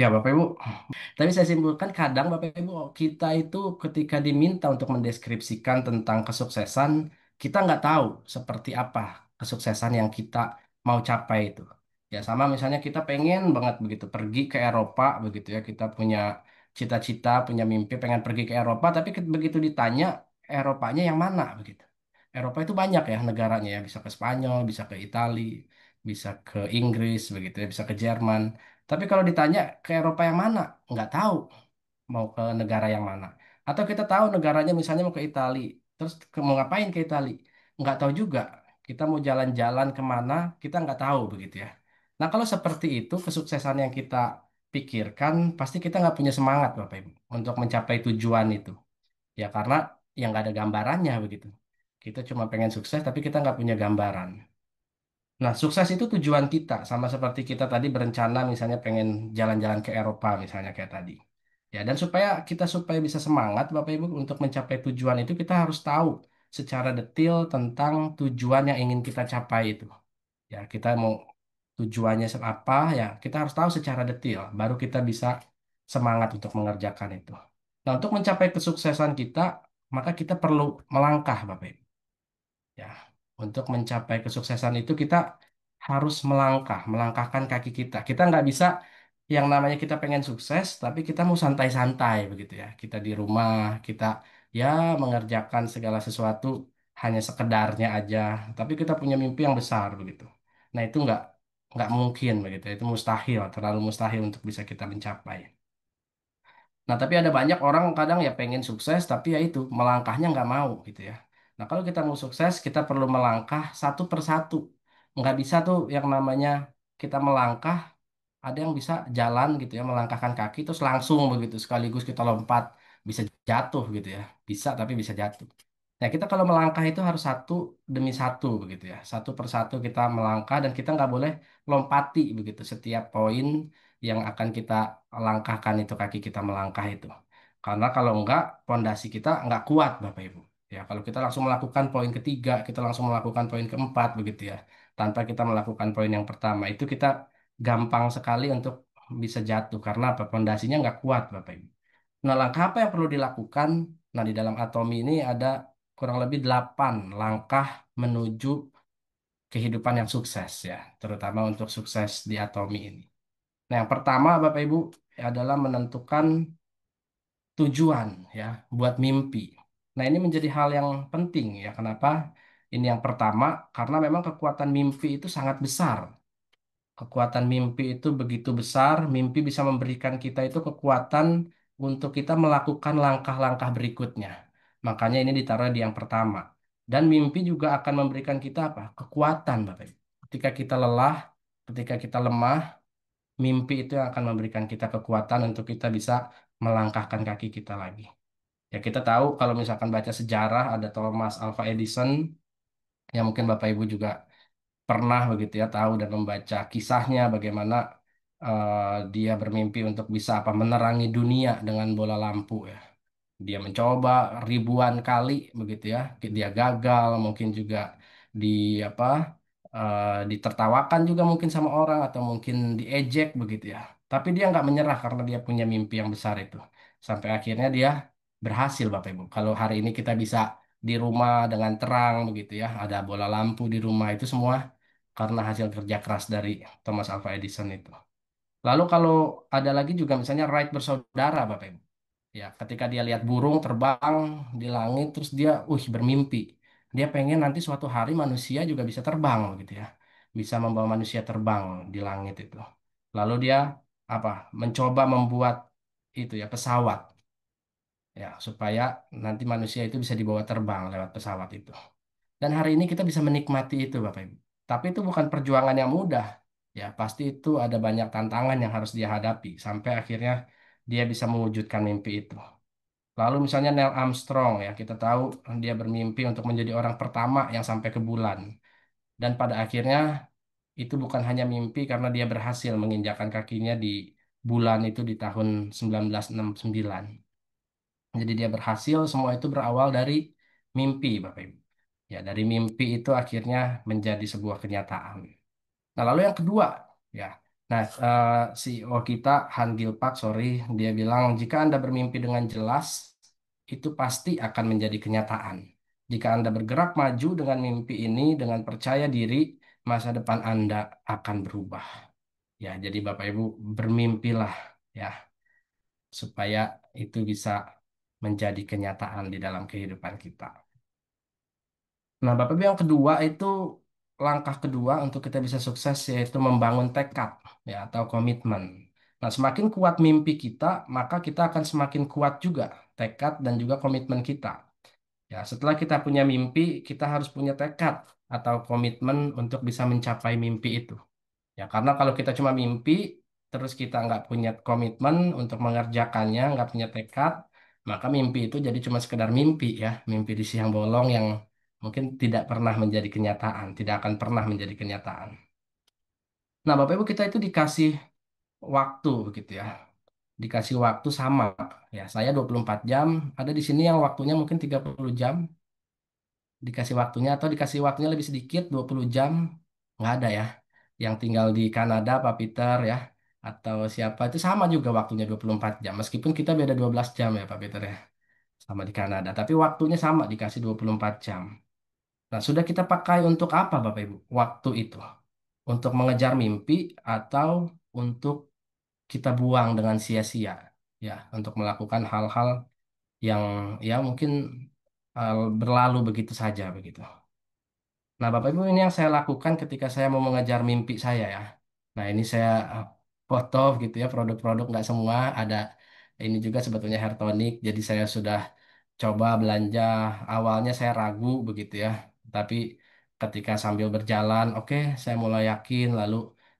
Ya, Bapak Ibu. Tapi saya simpulkan kadang Bapak Ibu kita itu ketika diminta untuk mendeskripsikan tentang kesuksesan, kita nggak tahu seperti apa kesuksesan yang kita mau capai itu. Ya sama misalnya kita pengen banget begitu pergi ke Eropa begitu ya, kita punya cita-cita, punya mimpi pengen pergi ke Eropa, tapi begitu ditanya Eropanya yang mana begitu. Eropa itu banyak ya negaranya ya, bisa ke Spanyol, bisa ke Italia, bisa ke Inggris begitu ya, bisa ke Jerman. Tapi kalau ditanya ke Eropa yang mana, nggak tahu mau ke negara yang mana. Atau kita tahu negaranya misalnya mau ke Italia, terus mau ngapain ke Italia? Nggak tahu juga. Kita mau jalan-jalan kemana, kita nggak tahu begitu ya. Nah kalau seperti itu, kesuksesan yang kita pikirkan, pasti kita nggak punya semangat Bapak Ibu untuk mencapai tujuan itu. Ya karena yang nggak ada gambarannya begitu. Kita cuma pengen sukses, tapi kita nggak punya gambaran. Nah, sukses itu tujuan kita, sama seperti kita tadi berencana misalnya pengen jalan-jalan ke Eropa misalnya kayak tadi. Ya, dan supaya bisa semangat Bapak Ibu untuk mencapai tujuan itu kita harus tahu secara detail tentang tujuan yang ingin kita capai itu. Ya, kita mau tujuannya apa ya, kita harus tahu secara detail baru kita bisa semangat untuk mengerjakan itu. Nah, untuk mencapai kesuksesan kita, maka kita perlu melangkah Bapak Ibu. Ya, untuk mencapai kesuksesan itu kita harus melangkahkan kaki kita. Kita nggak bisa yang namanya kita pengen sukses, tapi kita mau santai-santai begitu ya. Kita di rumah, kita ya mengerjakan segala sesuatu hanya sekedarnya aja. Tapi kita punya mimpi yang besar begitu. Nah itu nggak mungkin begitu. Itu mustahil, terlalu mustahil untuk bisa kita mencapai. Nah, tapi ada banyak orang kadang ya pengen sukses, tapi ya itu melangkahnya nggak mau gitu ya. Nah, kalau kita mau sukses, kita perlu melangkah satu persatu. Nggak bisa tuh yang namanya kita melangkah, ada yang bisa jalan gitu ya, melangkahkan kaki terus langsung begitu sekaligus kita lompat, bisa jatuh gitu ya. Bisa tapi bisa jatuh. Nah, kita kalau melangkah itu harus satu demi satu begitu ya. Satu persatu kita melangkah dan kita nggak boleh lompati begitu setiap poin yang akan kita langkahkan itu kaki kita melangkah itu. Karena kalau enggak, pondasi kita nggak kuat Bapak Ibu. Ya, kalau kita langsung melakukan poin ketiga, kita langsung melakukan poin keempat begitu ya. Tanpa kita melakukan poin yang pertama, itu kita gampang sekali untuk bisa jatuh karena apa? Pondasinya nggak kuat Bapak Ibu. Nah, langkah apa yang perlu dilakukan? Nah, di dalam atomi ini ada kurang lebih 8 langkah menuju kehidupan yang sukses ya, terutama untuk sukses di atomi ini. Nah, yang pertama Bapak Ibu adalah menentukan tujuan ya, buat mimpi. Nah, ini menjadi hal yang penting ya. Kenapa? Ini yang pertama karena memang kekuatan mimpi itu sangat besar. Kekuatan mimpi itu begitu besar, mimpi bisa memberikan kita itu kekuatan untuk kita melakukan langkah-langkah berikutnya. Makanya ini ditaruh di yang pertama. Dan mimpi juga akan memberikan kita apa? Kekuatan, Bapak Ibu. Ketika kita lelah, ketika kita lemah, mimpi itu yang akan memberikan kita kekuatan untuk kita bisa melangkahkan kaki kita lagi. Ya kita tahu kalau misalkan baca sejarah ada Thomas Alva Edison, yang mungkin Bapak Ibu juga pernah begitu ya tahu dan membaca kisahnya bagaimana dia bermimpi untuk bisa apa menerangi dunia dengan bola lampu ya. Dia mencoba ribuan kali begitu ya. Dia gagal, mungkin juga di apa ditertawakan juga mungkin sama orang atau mungkin diejek begitu ya. Tapi dia nggak menyerah karena dia punya mimpi yang besar itu. Sampai akhirnya dia berhasil Bapak Ibu. Kalau hari ini kita bisa di rumah dengan terang begitu ya, ada bola lampu di rumah itu semua karena hasil kerja keras dari Thomas Alva Edison itu. Lalu kalau ada lagi juga misalnya Wright bersaudara Bapak Ibu. Ya, ketika dia lihat burung terbang di langit, terus dia, bermimpi. Dia pengen nanti suatu hari manusia juga bisa terbang, gitu ya. Bisa membawa manusia terbang di langit itu. Lalu dia apa? Mencoba membuat itu ya pesawat, ya supaya nanti manusia itu bisa dibawa terbang lewat pesawat itu. Dan hari ini kita bisa menikmati itu, Bapak Ibu. Tapi itu bukan perjuangan yang mudah. Ya, pasti itu ada banyak tantangan yang harus dia hadapi sampai akhirnya dia bisa mewujudkan mimpi itu. Lalu misalnya Neil Armstrong ya, kita tahu dia bermimpi untuk menjadi orang pertama yang sampai ke bulan. Dan pada akhirnya itu bukan hanya mimpi karena dia berhasil menginjakkan kakinya di bulan itu di tahun 1969. Jadi dia berhasil, semua itu berawal dari mimpi, Bapak Ibu. Ya, dari mimpi itu akhirnya menjadi sebuah kenyataan. Nah, lalu yang kedua, ya. Nah, CEO kita, Han Gil Park, sorry, dia bilang, jika Anda bermimpi dengan jelas, itu pasti akan menjadi kenyataan. Jika Anda bergerak maju dengan mimpi ini, dengan percaya diri, masa depan Anda akan berubah. Ya, jadi Bapak Ibu bermimpilah ya, supaya itu bisa menjadi kenyataan di dalam kehidupan kita. Nah, Bapak Ibu yang kedua itu langkah kedua untuk kita bisa sukses yaitu membangun tekad ya atau komitmen. Nah, semakin kuat mimpi kita, maka kita akan semakin kuat juga tekad dan juga komitmen kita. Ya, setelah kita punya mimpi, kita harus punya tekad atau komitmen untuk bisa mencapai mimpi itu. Ya, karena kalau kita cuma mimpi, terus kita nggak punya komitmen untuk mengerjakannya, nggak punya tekad, maka mimpi itu jadi cuma sekedar mimpi ya, mimpi di siang bolong yang mungkin tidak pernah menjadi kenyataan, tidak akan pernah menjadi kenyataan. Nah, Bapak Ibu kita itu dikasih waktu begitu ya, dikasih waktu sama. Ya, saya 24 jam, ada di sini yang waktunya mungkin 30 jam, dikasih waktunya atau dikasih waktunya lebih sedikit 20 jam nggak ada ya yang tinggal di Kanada Pak Peter ya atau siapa itu sama juga waktunya 24 jam meskipun kita beda 12 jam ya Pak Peter ya sama di Kanada tapi waktunya sama dikasih 24 jam. Nah, sudah kita pakai untuk apa Bapak Ibu waktu itu, untuk mengejar mimpi atau untuk kita buang dengan sia-sia ya untuk melakukan hal-hal yang ya mungkin berlalu begitu saja begitu. Nah, Bapak Ibu, ini yang saya lakukan ketika saya mau mengejar mimpi saya ya. Nah, ini saya foto gitu ya, produk-produk nggak semua. Ada ini juga sebetulnya hair tonic. Jadi saya sudah coba belanja. Awalnya saya ragu begitu ya. Tapi ketika sambil berjalan, oke, saya mulai yakin. Lalu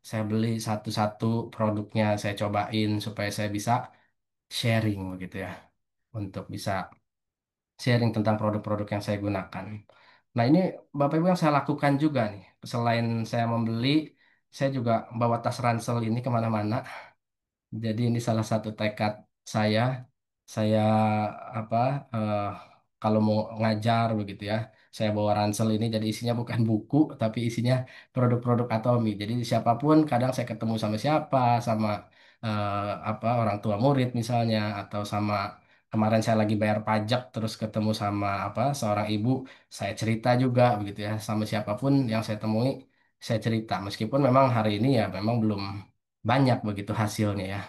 saya beli satu-satu produknya, saya cobain supaya saya bisa sharing begitu ya. Untuk bisa sharing tentang produk-produk yang saya gunakan. Nah, ini Bapak Ibu yang saya lakukan juga nih. Selain saya membeli, saya juga bawa tas ransel ini kemana-mana. Jadi ini salah satu tekad saya. Saya apa eh, kalau mau ngajar begitu ya, saya bawa ransel ini. Jadi isinya bukan buku, tapi isinya produk-produk Atomi. Jadi siapapun, kadang saya ketemu sama siapa, sama orang tua murid misalnya, atau sama kemarin saya lagi bayar pajak, terus ketemu sama seorang ibu, saya cerita juga begitu ya, sama siapapun yang saya temui, saya cerita. Meskipun memang hari ini ya memang belum banyak begitu hasilnya ya.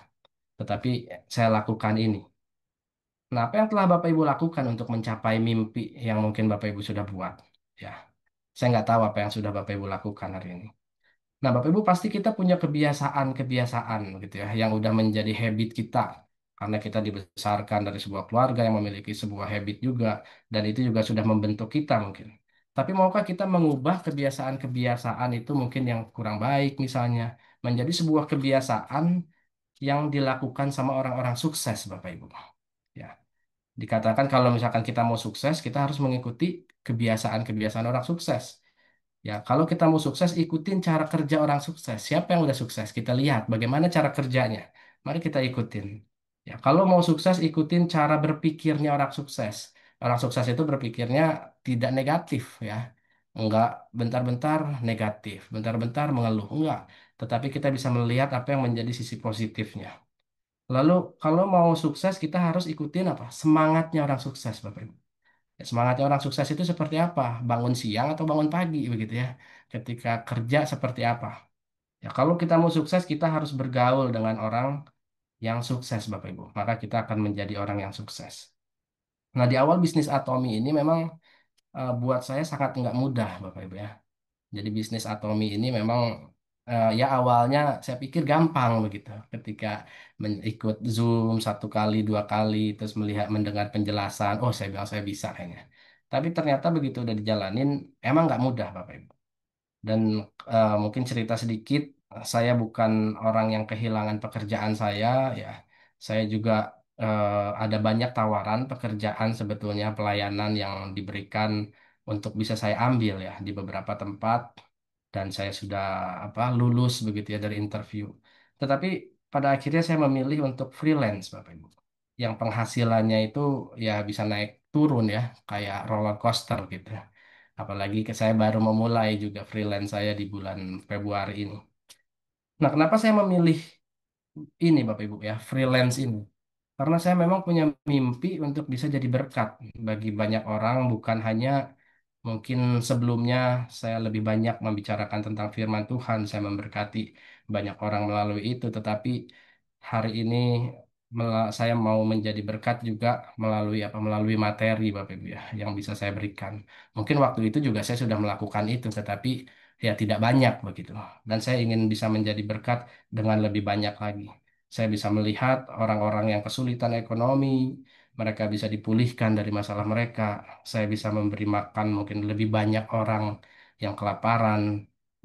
Tetapi saya lakukan ini. Nah, apa yang telah Bapak Ibu lakukan untuk mencapai mimpi yang mungkin Bapak Ibu sudah buat? Ya, saya nggak tahu apa yang sudah Bapak Ibu lakukan hari ini. Nah, Bapak Ibu pasti kita punya kebiasaan-kebiasaan gitu ya, yang udah menjadi habit kita. Karena kita dibesarkan dari sebuah keluarga yang memiliki sebuah habit juga, dan itu juga sudah membentuk kita mungkin. Tapi maukah kita mengubah kebiasaan-kebiasaan itu mungkin yang kurang baik misalnya, menjadi sebuah kebiasaan yang dilakukan sama orang-orang sukses, Bapak Ibu? Ya. Dikatakan kalau misalkan kita mau sukses, kita harus mengikuti kebiasaan-kebiasaan orang sukses. Ya, kalau kita mau sukses, ikutin cara kerja orang sukses. Siapa yang udah sukses? Kita lihat bagaimana cara kerjanya. Mari kita ikutin. Ya, kalau mau sukses, ikutin cara berpikirnya orang sukses. Orang sukses itu berpikirnya tidak negatif, ya. Enggak bentar-bentar negatif, bentar-bentar mengeluh. Enggak. Tetapi kita bisa melihat apa yang menjadi sisi positifnya. Lalu kalau mau sukses kita harus ikutin apa? Semangatnya orang sukses, Bapak Ibu. Ya, semangatnya orang sukses itu seperti apa? Bangun siang atau bangun pagi begitu ya. Ketika kerja seperti apa? Ya, kalau kita mau sukses kita harus bergaul dengan orang yang sukses, Bapak Ibu. Maka kita akan menjadi orang yang sukses. Nah, di awal bisnis Atomi ini memang buat saya sangat nggak mudah, Bapak Ibu ya. Jadi bisnis Atomi ini memang ya awalnya saya pikir gampang begitu. Ketika ikut Zoom satu kali, dua kali, terus melihat mendengar penjelasan, oh saya bilang saya bisa kayaknya. Tapi ternyata begitu udah dijalanin, emang nggak mudah Bapak Ibu. Dan mungkin cerita sedikit, saya bukan orang yang kehilangan pekerjaan saya, ya. Saya juga ada banyak tawaran pekerjaan sebetulnya pelayanan yang diberikan untuk bisa saya ambil ya di beberapa tempat dan saya sudah lulus begitu ya dari interview. Tetapi pada akhirnya saya memilih untuk freelance Bapak Ibu. Yang penghasilannya itu ya bisa naik turun ya kayak roller coaster gitu. Apalagi saya baru memulai juga freelance saya di bulan Februari ini. Nah, kenapa saya memilih ini Bapak Ibu ya, freelance ini? Karena saya memang punya mimpi untuk bisa jadi berkat bagi banyak orang, bukan hanya mungkin sebelumnya saya lebih banyak membicarakan tentang firman Tuhan, saya memberkati banyak orang melalui itu, tetapi hari ini saya mau menjadi berkat juga melalui apa? Melalui materi Bapak Ibu ya, yang bisa saya berikan. Mungkin waktu itu juga saya sudah melakukan itu, tetapi ya tidak banyak begitu. Dan saya ingin bisa menjadi berkat dengan lebih banyak lagi. Saya bisa melihat orang-orang yang kesulitan ekonomi, mereka bisa dipulihkan dari masalah mereka. Saya bisa memberi makan mungkin lebih banyak orang yang kelaparan.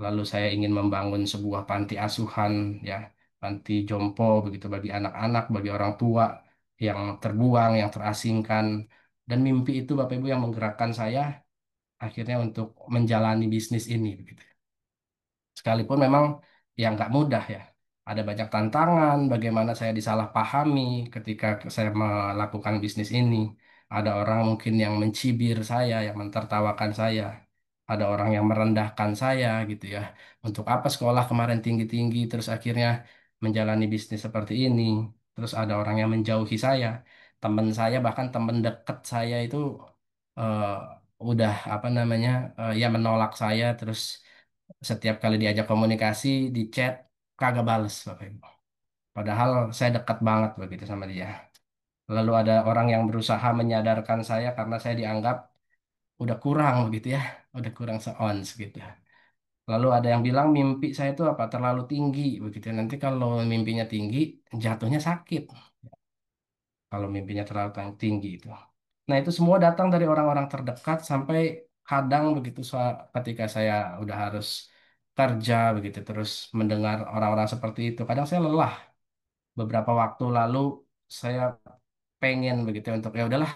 Lalu saya ingin membangun sebuah panti asuhan, ya, panti jompo begitu bagi anak-anak, bagi orang tua yang terbuang, yang terasingkan. Dan mimpi itu Bapak Ibu yang menggerakkan saya akhirnya untuk menjalani bisnis ini begitu. Sekalipun memang ya nggak mudah ya. Ada banyak tantangan, bagaimana saya disalahpahami ketika saya melakukan bisnis ini. Ada orang mungkin yang mencibir saya, yang mentertawakan saya. Ada orang yang merendahkan saya gitu ya. Untuk apa sekolah kemarin tinggi-tinggi, terus akhirnya menjalani bisnis seperti ini. Terus ada orang yang menjauhi saya. Teman saya, bahkan teman dekat saya itu eh, udah apa namanya, ya menolak saya, terus setiap kali diajak komunikasi di chat kagak bales Bapak Ibu. Padahal saya dekat banget begitu sama dia. Lalu ada orang yang berusaha menyadarkan saya karena saya dianggap udah kurang begitu ya, udah kurang seons gitu. Lalu ada yang bilang mimpi saya itu apa terlalu tinggi begitu. Nanti kalau mimpinya tinggi jatuhnya sakit. Kalau mimpinya terlalu tinggi itu. Nah, itu semua datang dari orang-orang terdekat sampai kadang begitu ketika saya udah harus kerja begitu terus mendengar orang-orang seperti itu. Kadang saya lelah. Beberapa waktu lalu saya pengen begitu untuk ya udahlah,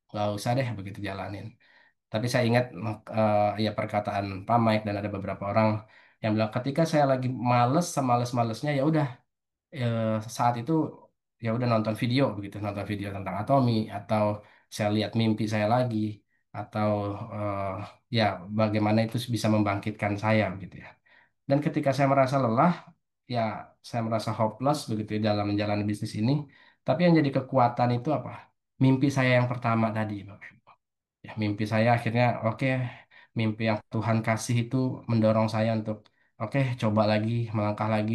nggak usah deh begitu jalanin. Tapi saya ingat ya perkataan Pak Mike dan ada beberapa orang yang bilang ketika saya lagi males semales-malesnya ya udah saat itu ya udah nonton video begitu, nonton video tentang atomi atau saya lihat mimpi saya lagi atau eh, ya bagaimana itu bisa membangkitkan saya begitu ya. Dan ketika saya merasa lelah, ya saya merasa hopeless begitu ya dalam menjalani bisnis ini. Tapi yang jadi kekuatan itu apa? Mimpi saya yang pertama tadi, Bapak Ibu. Ya, mimpi saya akhirnya oke, mimpi yang Tuhan kasih itu mendorong saya untuk oke, coba lagi, melangkah lagi,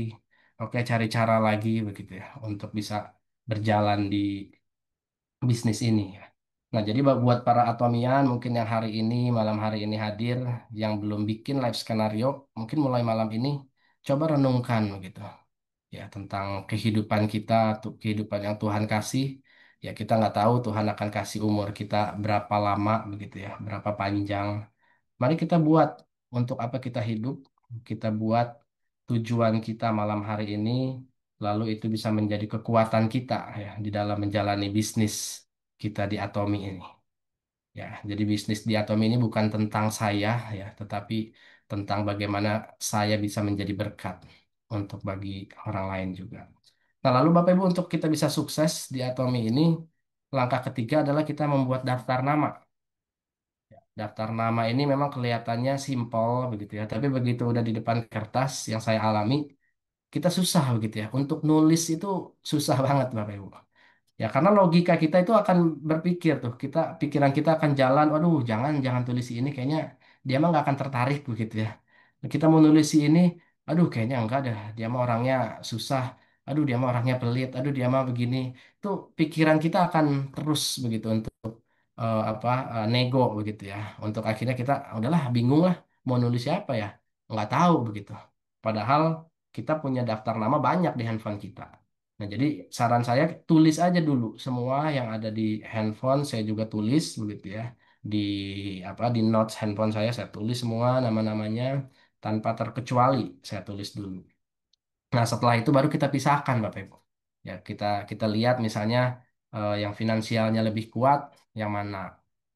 oke, cari cara lagi begitu ya untuk bisa berjalan di bisnis ini ya. Nah, jadi buat para atomian mungkin yang hari ini, malam hari ini hadir, yang belum bikin live skenario, mungkin mulai malam ini coba renungkan begitu ya tentang kehidupan kita, kehidupan yang Tuhan kasih. Ya kita nggak tahu Tuhan akan kasih umur kita berapa lama begitu ya, berapa panjang. Mari kita buat untuk apa kita hidup, kita buat tujuan kita malam hari ini, lalu itu bisa menjadi kekuatan kita ya di dalam menjalani bisnis kita di Atomi ini. Ya, jadi bisnis di Atomi ini bukan tentang saya ya, tetapi tentang bagaimana saya bisa menjadi berkat untuk bagi orang lain juga. Nah, lalu Bapak Ibu untuk kita bisa sukses di Atomi ini, langkah ketiga adalah kita membuat daftar nama. Daftar nama ini memang kelihatannya simpel begitu ya, tapi begitu udah di depan kertas yang saya alami, kita susah begitu ya. Untuk nulis itu susah banget Bapak Ibu. Ya karena logika kita itu akan berpikir tuh, pikiran kita akan jalan, waduh jangan jangan tulis ini, kayaknya dia mah nggak akan tertarik begitu ya. Kita mau nulis ini, aduh kayaknya enggak dah, dia mah orangnya susah, aduh dia mah orangnya pelit, aduh dia mah begini. Itu pikiran kita akan terus begitu untuk nego begitu ya. Untuk akhirnya kita udahlah bingung lah mau nulis siapa ya, nggak tahu begitu. Padahal kita punya daftar nama banyak di handphone kita. Nah, jadi saran saya tulis aja dulu semua yang ada di handphone, saya juga tulis begitu ya. Di di notes handphone saya tulis semua nama-namanya tanpa terkecuali, saya tulis dulu. Nah, setelah itu baru kita pisahkan Bapak Ibu. Ya, kita kita lihat misalnya yang finansialnya lebih kuat yang mana,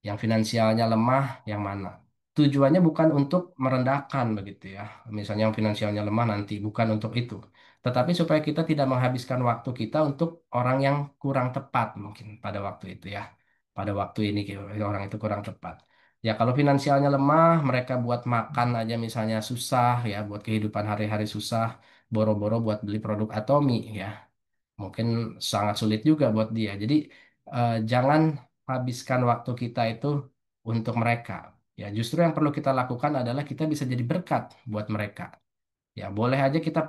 yang finansialnya lemah yang mana. Tujuannya bukan untuk merendahkan begitu ya. Misalnya yang finansialnya lemah nanti bukan untuk itu. Tetapi supaya kita tidak menghabiskan waktu kita untuk orang yang kurang tepat mungkin pada waktu itu ya. Pada waktu ini gitu, orang itu kurang tepat. Ya kalau finansialnya lemah, mereka buat makan aja misalnya susah ya, buat kehidupan hari-hari susah. boro-boro buat beli produk Atomi ya. Mungkin sangat sulit juga buat dia. Jadi jangan habiskan waktu kita itu untuk mereka. Ya, justru yang perlu kita lakukan adalah kita bisa jadi berkat buat mereka. Ya, boleh aja kita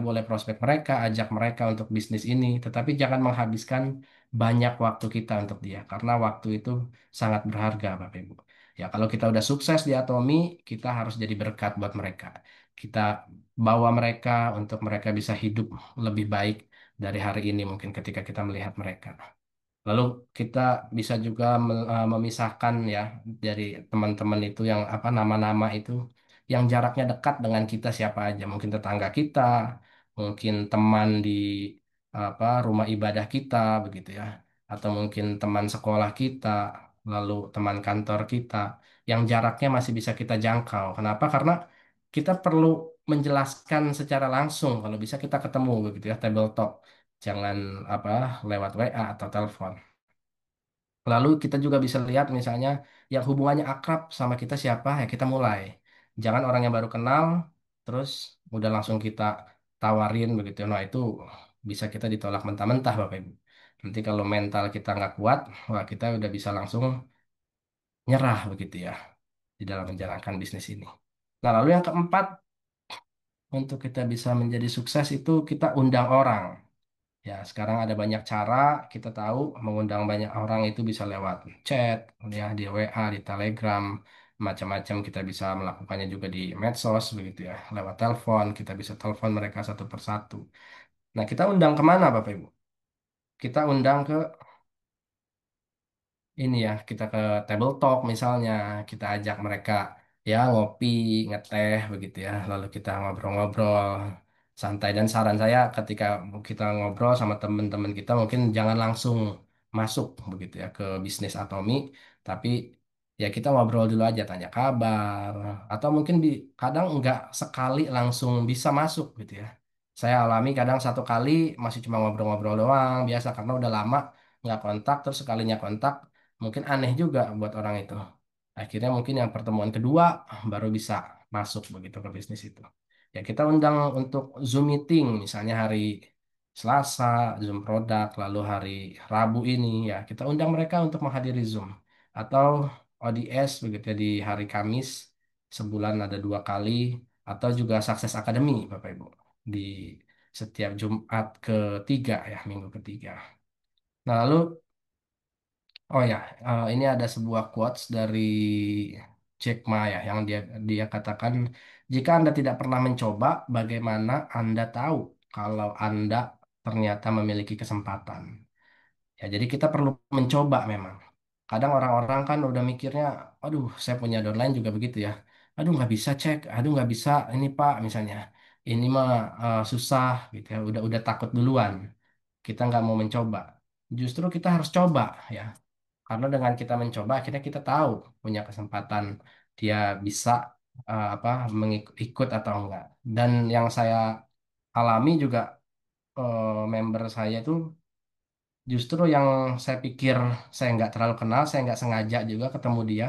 boleh prospek mereka, ajak mereka untuk bisnis ini, tetapi jangan menghabiskan banyak waktu kita untuk dia, karena waktu itu sangat berharga, Bapak Ibu. Ya, kalau kita udah sukses di Atomi, kita harus jadi berkat buat mereka. Kita bawa mereka untuk mereka bisa hidup lebih baik dari hari ini mungkin ketika kita melihat mereka. Lalu kita bisa juga memisahkan ya dari teman-teman itu yang apa nama-nama itu yang jaraknya dekat dengan kita siapa aja, mungkin tetangga kita, mungkin teman di apa rumah ibadah kita begitu ya, atau mungkin teman sekolah kita, lalu teman kantor kita yang jaraknya masih bisa kita jangkau. Kenapa? Karena kita perlu menjelaskan secara langsung kalau bisa kita ketemu begitu ya, table talk. Jangan apa lewat WA atau telepon. Lalu kita juga bisa lihat misalnya yang hubungannya akrab sama kita siapa ya kita mulai. Jangan orang yang baru kenal terus udah langsung kita tawarin begitu. Nah itu bisa kita ditolak mentah-mentah Bapak Ibu. Nanti kalau mental kita nggak kuat, wah kita udah bisa langsung nyerah begitu ya di dalam menjalankan bisnis ini. Nah lalu yang keempat untuk kita bisa menjadi sukses itu kita undang orang. Ya, sekarang ada banyak cara kita tahu mengundang banyak orang itu bisa lewat chat, ya di WA, di Telegram, macam-macam kita bisa melakukannya juga di medsos begitu ya, lewat telepon kita bisa telepon mereka satu persatu. Nah, kita undang kemana Bapak Ibu? Kita undang ke ini ya, kita ke table talk misalnya, kita ajak mereka ya ngopi, ngeteh begitu ya, lalu kita ngobrol-ngobrol santai dan saran saya ketika kita ngobrol sama teman-teman kita mungkin jangan langsung masuk begitu ya ke bisnis Atomi, tapi ya kita ngobrol dulu aja tanya kabar atau mungkin kadang nggak sekali langsung bisa masuk gitu ya. Saya alami kadang satu kali masih cuma ngobrol-ngobrol doang biasa karena udah lama nggak kontak terus sekalinya kontak mungkin aneh juga buat orang itu. Akhirnya mungkin yang pertemuan kedua baru bisa masuk begitu ke bisnis itu. Ya kita undang untuk Zoom meeting misalnya hari Selasa, Zoom produk, lalu hari Rabu ini ya kita undang mereka untuk menghadiri Zoom. Atau ODS begitu ya di hari Kamis sebulan ada 2 kali atau juga Sukses Academy Bapak Ibu di setiap Jumat ketiga ya minggu ketiga. Nah lalu oh ya, ini ada sebuah quotes dari Jack Ma ya, yang dia katakan, jika Anda tidak pernah mencoba, bagaimana Anda tahu kalau Anda ternyata memiliki kesempatan? Ya, jadi kita perlu mencoba memang. Kadang orang-orang kan udah mikirnya, aduh, saya punya downline juga begitu ya. Aduh, nggak bisa cek, aduh, nggak bisa ini Pak, misalnya. Ini mah susah gitu ya, udah takut duluan. Kita nggak mau mencoba. Justru kita harus coba ya. Karena dengan kita mencoba, akhirnya kita tahu punya kesempatan dia bisa apa mengikut atau enggak. Dan yang saya alami juga member saya itu justru yang saya pikir saya nggak terlalu kenal, saya nggak sengaja juga ketemu dia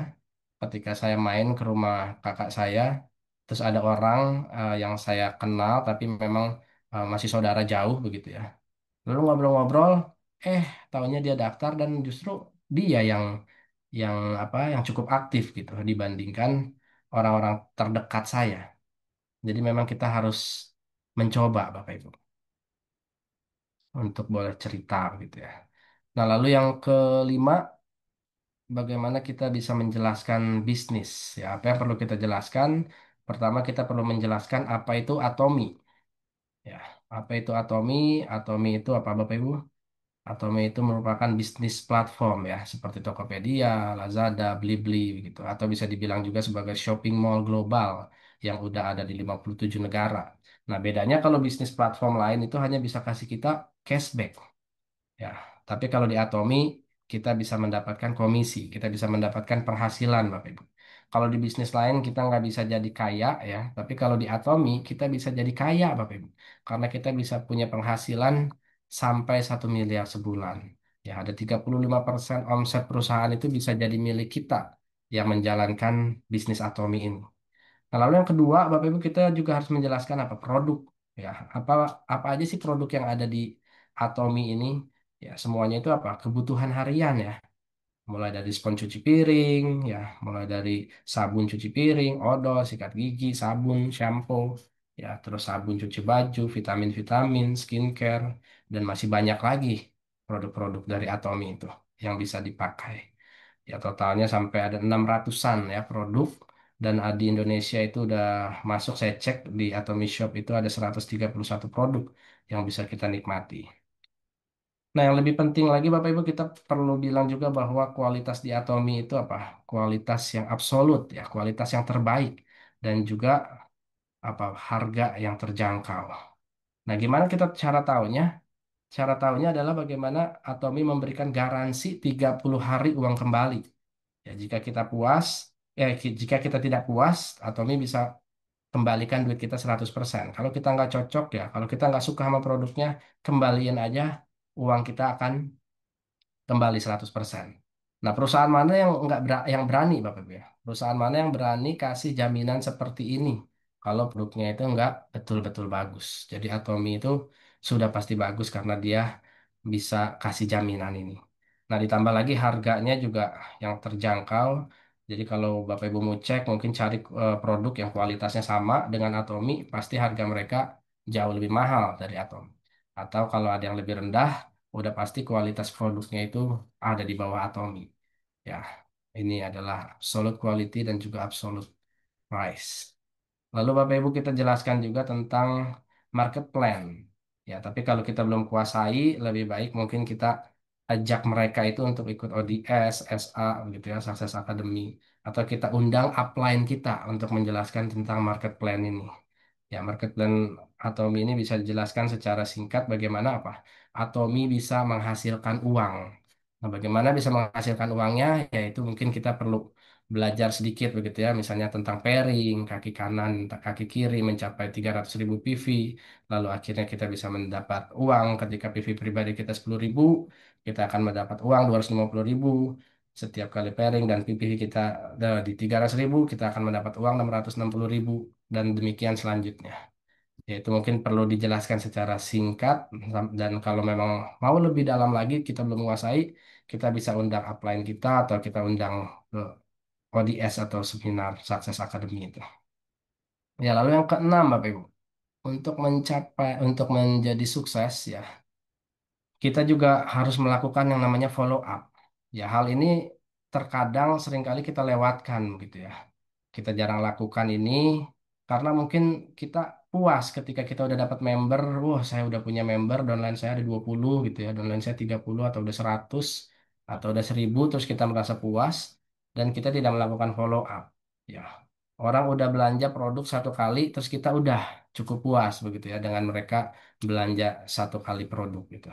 ketika saya main ke rumah kakak saya. Terus ada orang yang saya kenal tapi memang masih saudara jauh begitu ya. Lalu ngobrol-ngobrol, taunya dia daftar dan justru dia yang apa yang cukup aktif gitu dibandingkan orang-orang terdekat saya. Jadi memang kita harus mencoba Bapak Ibu untuk boleh cerita gitu ya. Nah, lalu yang kelima, bagaimana kita bisa menjelaskan bisnis ya. Apa yang perlu kita jelaskan? Pertama kita perlu menjelaskan apa itu Atomi ya. Apa itu Atomi? Atomi itu apa Bapak Ibu? Atomi itu merupakan bisnis platform ya, seperti Tokopedia, Lazada, Blibli begitu. Atau bisa dibilang juga sebagai shopping mall global yang udah ada di 57 negara. Nah, bedanya kalau bisnis platform lain itu hanya bisa kasih kita cashback. Ya, tapi kalau di Atomi kita bisa mendapatkan komisi, kita bisa mendapatkan penghasilan, Bapak Ibu. Kalau di bisnis lain kita nggak bisa jadi kaya ya, tapi kalau di Atomi kita bisa jadi kaya, Bapak Ibu. Karena kita bisa punya penghasilan sampai 1 miliar sebulan. Ya, ada 35% omset perusahaan itu bisa jadi milik kita yang menjalankan bisnis Atomi ini. Nah, lalu yang kedua, Bapak Ibu kita juga harus menjelaskan apa produk. Ya, apa apa aja sih produk yang ada di Atomi ini? Ya, semuanya itu apa? Kebutuhan harian ya. Mulai dari spons cuci piring, ya, mulai dari sabun cuci piring, odol, sikat gigi, sabun, shampoo, ya, terus sabun cuci baju, vitamin-vitamin, skincare, dan masih banyak lagi produk-produk dari Atomi itu yang bisa dipakai. Ya, totalnya sampai ada 600-an ya produk, dan di Indonesia itu udah masuk, saya cek di Atomi Shop itu ada 131 produk yang bisa kita nikmati. Nah, yang lebih penting lagi Bapak Ibu, kita perlu bilang juga bahwa kualitas di Atomi itu apa? Kualitas yang absolut ya, kualitas yang terbaik, dan juga apa? Harga yang terjangkau. Nah, gimana kita cara taunya? Cara taunya adalah bagaimana Atomi memberikan garansi 30 hari uang kembali. Ya, jika kita puas, jika kita tidak puas, Atomi bisa kembalikan duit kita 100%. Kalau kita nggak cocok ya, kalau kita nggak suka sama produknya, kembaliin aja, uang kita akan kembali 100%. Nah, perusahaan mana yang nggak yang berani, Bapak Ibu ya? Perusahaan mana yang berani kasih jaminan seperti ini? Kalau produknya itu nggak betul-betul bagus. Jadi Atomi itu sudah pasti bagus karena dia bisa kasih jaminan ini. Nah, ditambah lagi harganya juga yang terjangkau. Jadi kalau Bapak Ibu mau cek, mungkin cari produk yang kualitasnya sama dengan Atomi, pasti harga mereka jauh lebih mahal dari Atomi. Atau kalau ada yang lebih rendah, udah pasti kualitas produknya itu ada di bawah Atomi. Ya, ini adalah absolute quality dan juga absolute price. Lalu Bapak Ibu kita jelaskan juga tentang market plan. Ya, tapi kalau kita belum kuasai, lebih baik mungkin kita ajak mereka itu untuk ikut ODS, SA, gitu ya, Success Academy. Atau kita undang upline kita untuk menjelaskan tentang market plan ini. Ya, market plan Atomi ini bisa dijelaskan secara singkat bagaimana apa? Atomi bisa menghasilkan uang. Nah, bagaimana bisa menghasilkan uangnya? Yaitu mungkin kita perlu belajar sedikit begitu ya, misalnya tentang pairing, kaki kanan, kaki kiri mencapai 300.000 PV, lalu akhirnya kita bisa mendapat uang ketika PV pribadi kita 10.000, kita akan mendapat uang 250.000 setiap kali pairing, dan PV kita di 300.000, kita akan mendapat uang 660.000, dan demikian selanjutnya. Ya, itu mungkin perlu dijelaskan secara singkat, dan kalau memang mau lebih dalam lagi, kita belum menguasai, kita bisa undang upline kita atau kita undang ke ODS atau seminar Success Academy itu. Ya, lalu yang keenam, Bapak Ibu, untuk menjadi sukses ya, kita juga harus melakukan yang namanya follow up. Ya, hal ini terkadang seringkali kita lewatkan gitu ya. Kita jarang lakukan ini karena mungkin kita puas ketika kita udah dapat member. Wah, saya udah punya member, downline saya ada 20 gitu ya, downline saya 30 atau udah 100 atau udah 1000, terus kita merasa puas dan kita tidak melakukan follow up. Ya, orang udah belanja produk satu kali, terus kita udah cukup puas begitu ya dengan mereka belanja satu kali produk gitu.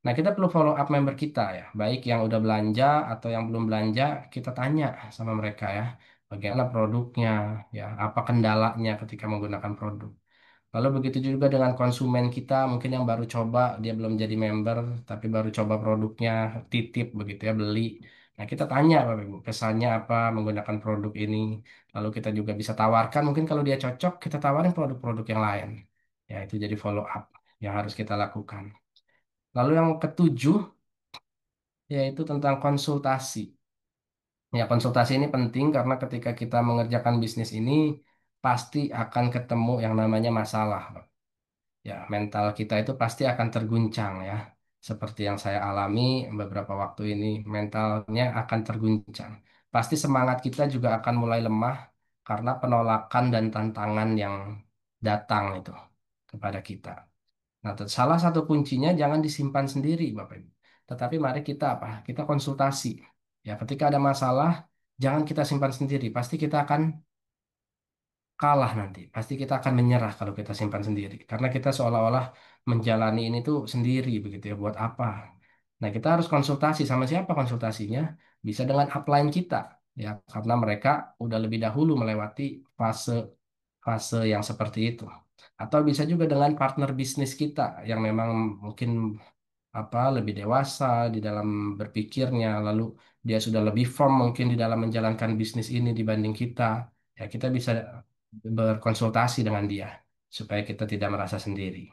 Nah, kita perlu follow up member kita ya, baik yang udah belanja atau yang belum belanja, kita tanya sama mereka ya, bagaimana produknya, ya, apa kendalanya ketika menggunakan produk. Lalu begitu juga dengan konsumen kita, mungkin yang baru coba, dia belum jadi member, tapi baru coba produknya, titip begitu ya, beli. Nah, kita tanya Bapak Ibu, kesannya apa menggunakan produk ini. Lalu kita juga bisa tawarkan, mungkin kalau dia cocok, kita tawarin produk-produk yang lain. Ya, itu jadi follow up yang harus kita lakukan. Lalu yang ketujuh, yaitu tentang konsultasi. Ya, konsultasi ini penting karena ketika kita mengerjakan bisnis ini, pasti akan ketemu yang namanya masalah. Ya, mental kita itu pasti akan terguncang ya. Seperti yang saya alami beberapa waktu ini, mentalnya akan terguncang. Pasti semangat kita juga akan mulai lemah karena penolakan dan tantangan yang datang itu kepada kita. Nah, salah satu kuncinya jangan disimpan sendiri, Bapak Ibu. Tetapi mari kita apa? Kita konsultasi. Ya, ketika ada masalah, jangan kita simpan sendiri. Pasti kita akan kalah nanti. Pasti kita akan menyerah kalau kita simpan sendiri. Karena kita seolah-olah menjalani ini tuh sendiri, begitu ya. Buat apa? Nah, kita harus konsultasi sama siapa konsultasinya? Bisa dengan upline kita. Ya, karena mereka udah lebih dahulu melewati fase fase yang seperti itu. Atau bisa juga dengan partner bisnis kita yang memang mungkin apa lebih dewasa di dalam berpikirnya, lalu dia sudah lebih firm mungkin di dalam menjalankan bisnis ini dibanding kita. Ya, kita bisa berkonsultasi dengan dia. supaya kita tidak merasa sendiri.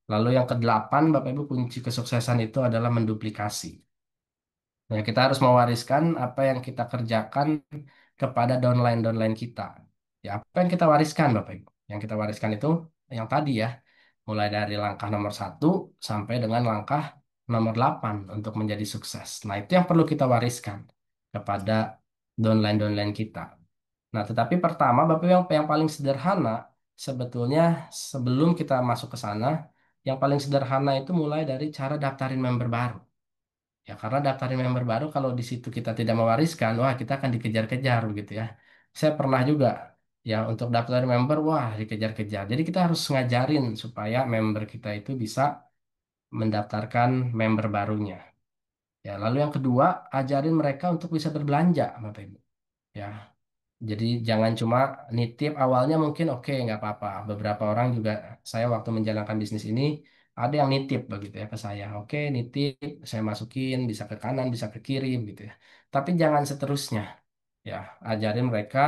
Lalu yang kedelapan, Bapak Ibu, kunci kesuksesan itu adalah menduplikasi. Ya, kita harus mewariskan apa yang kita kerjakan kepada downline-downline kita. Ya, apa yang kita wariskan, Bapak Ibu? Yang kita wariskan itu yang tadi ya, mulai dari langkah nomor satu sampai dengan langkah nomor 8 untuk menjadi sukses. Nah, itu yang perlu kita wariskan kepada downline-downline kita. Nah, tetapi pertama, Bapak Ibu, yang paling sederhana, sebetulnya sebelum kita masuk ke sana, yang paling sederhana itu mulai dari cara daftarin member baru. Ya, karena daftarin member baru kalau di situ kita tidak mewariskan, wah kita akan dikejar-kejar begitu ya. Saya pernah juga ya untuk daftarin member, wah dikejar-kejar. Jadi kita harus ngajarin supaya member kita itu bisa mendaftarkan member barunya. Ya, lalu yang kedua, ajarin mereka untuk bisa berbelanja, Bapak Ibu. Ya, jadi jangan cuma nitip awalnya mungkin oke nggak apa-apa. Beberapa orang juga saya waktu menjalankan bisnis ini ada yang nitip begitu ya ke saya. Oke, nitip saya masukin bisa ke kanan bisa ke kiri gitu ya. Tapi jangan seterusnya ya. Ajarin mereka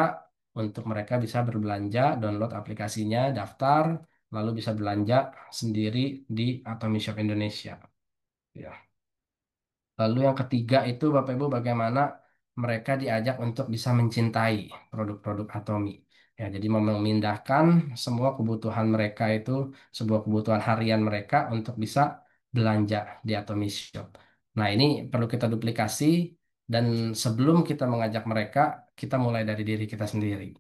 untuk mereka bisa berbelanja, download aplikasinya, daftar, lalu bisa belanja sendiri di Atomy Shop Indonesia. Ya. Lalu yang ketiga itu Bapak Ibu bagaimana mereka diajak untuk bisa mencintai produk-produk Atomi. Ya, jadi memindahkan semua kebutuhan mereka itu, sebuah kebutuhan harian mereka untuk bisa belanja di Atomi Shop. Nah, ini perlu kita duplikasi dan sebelum kita mengajak mereka, kita mulai dari diri kita sendiri.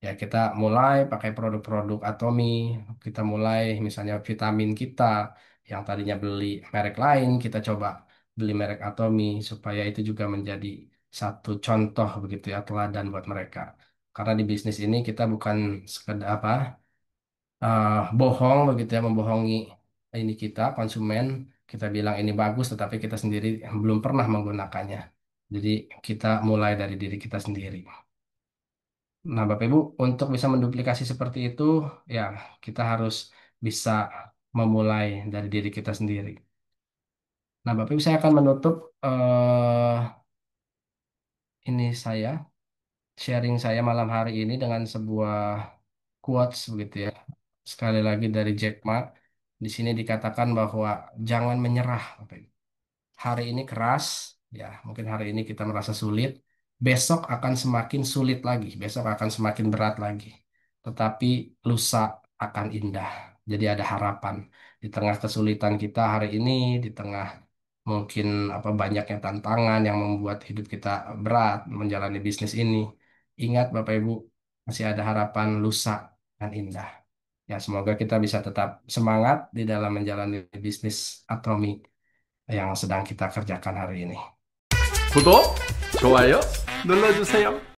Ya, kita mulai pakai produk-produk Atomi, kita mulai misalnya vitamin kita yang tadinya beli merek lain, kita coba beli merek Atomi supaya itu juga menjadi satu contoh begitu ya, teladan buat mereka. Karena di bisnis ini kita bukan sekedar bohong begitu ya, membohongi ini kita konsumen, kita bilang ini bagus tetapi kita sendiri belum pernah menggunakannya. Jadi kita mulai dari diri kita sendiri. Nah, Bapak Ibu, untuk bisa menduplikasi seperti itu, ya kita harus bisa memulai dari diri kita sendiri. Nah, Bapak Ibu, saya akan menutup ini saya sharing saya malam hari ini dengan sebuah quotes begitu ya. Sekali lagi dari Jack Ma, di sini dikatakan bahwa jangan menyerah, Bapak Ibu. Hari ini keras, ya mungkin hari ini kita merasa sulit, besok akan semakin sulit lagi, besok akan semakin berat lagi. Tetapi lusa akan indah. Jadi ada harapan di tengah kesulitan kita hari ini, di tengah mungkin banyaknya tantangan yang membuat hidup kita berat menjalani bisnis ini. Ingat Bapak Ibu, masih ada harapan lusa dan indah. Ya, semoga kita bisa tetap semangat di dalam menjalani bisnis Atomi yang sedang kita kerjakan hari ini. 구독, 좋아요 눌러주세요.